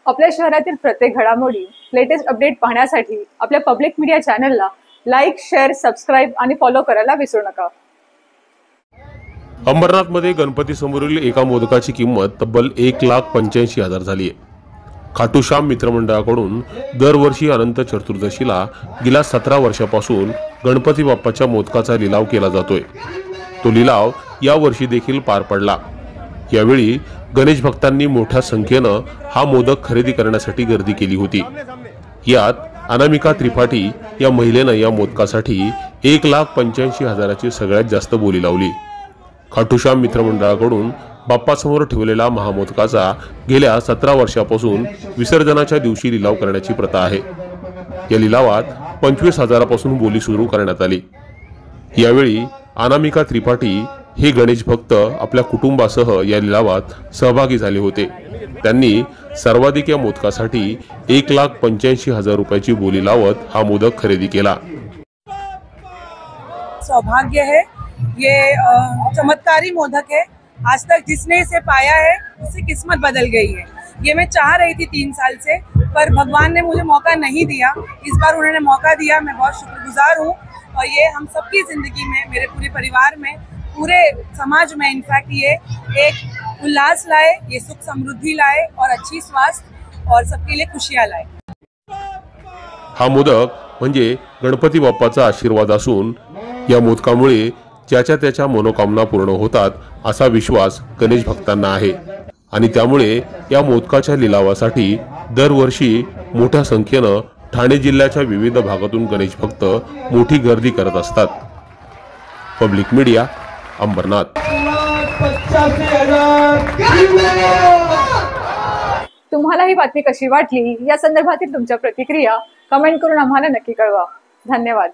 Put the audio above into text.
आपल्या शहरातील प्रत्येक घडामोडी, लेटेस्ट अपडेट पाहण्यासाठी आपल्या पब्लिक मीडिया चॅनलला लाईक, शेअर, सबस्क्राईब आणि फॉलो करायला विसरू नका। अंबरनाथमध्ये गणपती समोरील एका मोदकाची किंमत तब्बल 1,85,000 झाली आहे। खाटू श्याम मित्रमंडळाकडून दरवर्षी अनंत चतुर्दशीला गेल्या 17 वर्षापासून गणपती बाप्पाच्या मोदकाचा लिलाव केला जातोय। तो लिलाव यावर्षी देखील पार पडला। यावेळी गणेश भक्तांनी मोठ्या संख्येनं हा मोदक खरेदी करण्यासाठी गर्दी केली होती। यात अनामिका त्रिपाठी या महिलेनं या मोदकासाठी 1,85,000ची सगळ्यात जास्त बोली लावली। खाटू श्याम मित्रमंडळाकडून बाप्पासमोर ठेवलेला महामोदकाचा गेल्या 17 वर्षापासून विसर्जनाच्या दिवशी लिलाव करण्याची प्रथा आहे। या लिलावात 25,000पासून बोली सुरू करण्यात आली। यावेळी अनामिका त्रिपाठी हे गणेश भक्त आपल्या कुटुंबासह या लिलावात सहभागी झाले होते। त्यांनी सर्वाधिक या मोदकासाठी 1,85,000 रुपयाची बोली लावत हा मोदक खरेदी केला। सौभाग्य है, ये चमत्कारी मोदक है। आज तक जिसने इसे पाया है उसकी किस्मत बदल गई है। ये मैं चाह रही थी 3 साल से, पर भगवान ने मुझे मौका नहीं दिया। इस बार उन्होंने मौका दिया, मैं बहुत शुक्रगुजार हूँ। और ये हम सबकी ज़िंदगी में, मेरे पूरे परिवार में, पूरे समाज में इनफैक्ट ये एक उल्लास लाए, ये सुख समृद्धि लाए और अच्छी स्वास्थ्य और सबके लिए खुशियाँ लाए। हा मोदक म्हणजे गणपती बाप्पाचा आशीर्वाद असून या मोदकामुळे ज्याच्या त्याच्या मनोकामना पूर्ण होतात असा विश्वास गणेश भक्तांना आहे आणि त्यामुळे या मोदकाच्या लिलावासाठी दरवर्षी मोठ्या संख्येनं ठाणे जिल्ह्याच्या विविध भागातून गणेश भक्त मोठी गर्दी करत असतात। Public media, Ambarnath. तुम्हाला ही बातमी कशी वाटली या संदर्भातील तुमच्या प्रतिक्रिया कमेंट करून आम्हाला नक्की कळवा। धन्यवाद।